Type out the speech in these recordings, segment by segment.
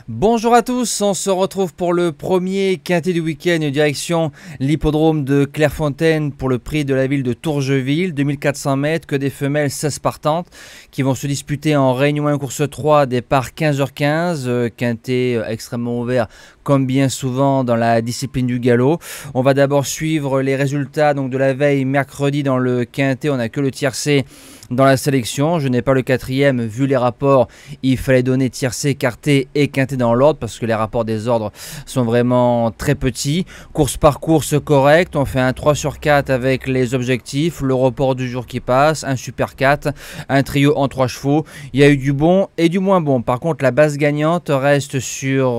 Bonjour à tous, on se retrouve pour le premier quintet du week-end direction l'hippodrome de Clairefontaine pour le prix de la ville de Tourgeville, 2400 mètres, que des femelles 16 partantes qui vont se disputer en Réunion 1 course 3, départ 15h15, quintet extrêmement ouvert comme bien souvent dans la discipline du galop. On va d'abord suivre les résultats donc, de la veille mercredi dans le quintet, on n'a que le tiercé dans la sélection, je n'ai pas le quatrième, vu les rapports, il fallait donner tiercé, quarté et quinté dans l'ordre parce que les rapports des ordres sont vraiment très petits. Course par course correcte, on fait un 3 sur 4 avec les objectifs, le report du jour qui passe, un super 4, un trio en 3 chevaux. Il y a eu du bon et du moins bon. Par contre, la base gagnante reste sur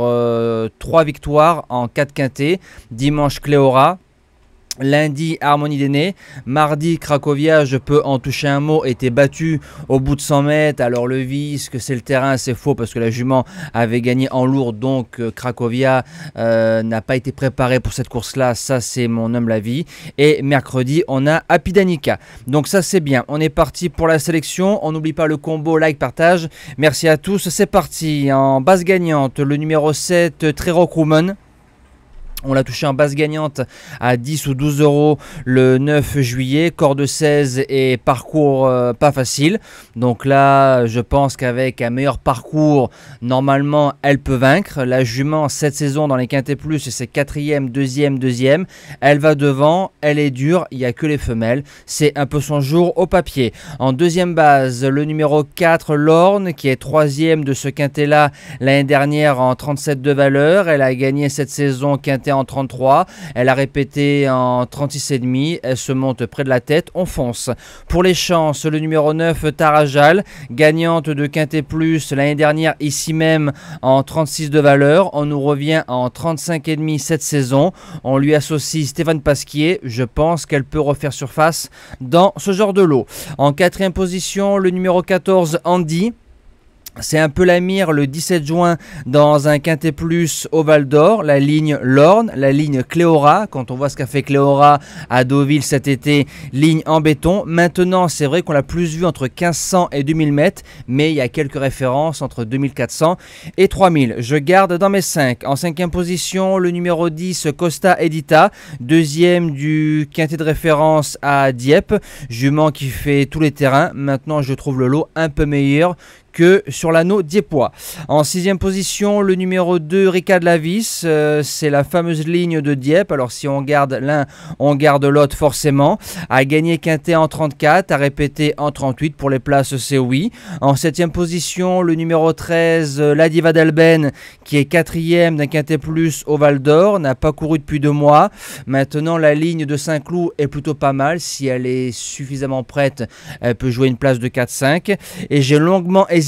3 victoires en 4 quintés. Dimanche Cléora. Lundi, Harmonie d'Aîné. Mardi, Cracovia, je peux en toucher un mot, était battu au bout de 100 mètres. Alors le vice, que c'est le terrain, c'est faux parce que la jument avait gagné en lourd. Donc Cracovia n'a pas été préparé pour cette course-là. Ça, c'est mon humble avis. Et mercredi, on a Apidanica. Donc ça, c'est bien. On est parti pour la sélection. On n'oublie pas le combo, like, partage. Merci à tous. C'est parti. En base gagnante, le numéro 7, Trero Woman. On l'a touché en base gagnante à 10 ou 12 euros le 9 juillet. Corde 16 et parcours pas facile. Donc là, je pense qu'avec un meilleur parcours, normalement, elle peut vaincre. La jument, cette saison dans les quintés plus, c'est 4e, 2e, 2e. Elle va devant, elle est dure, il n'y a que les femelles. C'est un peu son jour au papier. En deuxième base, le numéro 4, Lorne, qui est 3e de ce quintet-là l'année dernière en 37 de valeur. Elle a gagné cette saison quintet en 33, elle a répété en 36,5, elle se monte près de la tête, on fonce. Pour les chances, le numéro 9, Tarajal, gagnante de Quintet Plus l'année dernière ici même en 36 de valeur, on nous revient en 35,5 cette saison, on lui associe Stéphane Pasquier, je pense qu'elle peut refaire surface dans ce genre de lot. En quatrième position, le numéro 14, Andy. C'est un peu la mire le 17 juin dans un quintet plus au Val d'Or, la ligne Lorne, la ligne Cléora, quand on voit ce qu'a fait Cléora à Deauville cet été, ligne en béton. Maintenant, c'est vrai qu'on l'a plus vu entre 1500 et 2000 mètres, mais il y a quelques références entre 2400 et 3000. Je garde dans mes 5. En cinquième position, le numéro 10, Costa Edita, deuxième du quintet de référence à Dieppe, jument qui fait tous les terrains. Maintenant, je trouve le lot un peu meilleur que sur l'anneau diepois. En sixième position, le numéro 2, Ricard Lavis, c'est la fameuse ligne de Dieppe. Alors si on garde l'un, on garde l'autre forcément. A gagné quintet en 34, a répété en 38 pour les places, c'est oui. En septième position, le numéro 13, La Diva d'Alben, qui est quatrième d'un quintet plus au Val d'Or, n'a pas couru depuis 2 mois. Maintenant, la ligne de Saint-Cloud est plutôt pas mal. Si elle est suffisamment prête, elle peut jouer une place de 4-5. Et j'ai longuement hésité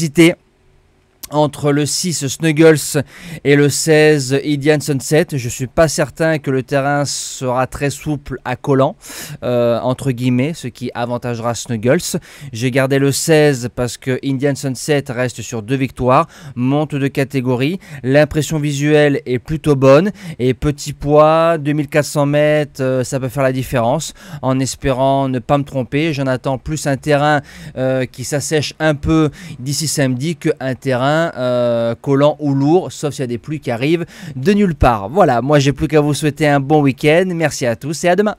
entre le 6 Snuggles et le 16 Indian Sunset. Je suis pas certain que le terrain sera très souple à collant, entre guillemets, ce qui avantagera Snuggles. J'ai gardé le 16 parce que Indian Sunset reste sur 2 victoires, monte de catégorie, l'impression visuelle est plutôt bonne et petit poids, 2400 mètres, ça peut faire la différence. En espérant ne pas me tromper, j'en attends plus un terrain qui s'assèche un peu d'ici samedi qu'un terrain collant ou lourd, sauf s'il y a des pluies qui arrivent de nulle part. Voilà, moi j'ai plus qu'à vous souhaiter un bon week-end. Merci à tous et à demain.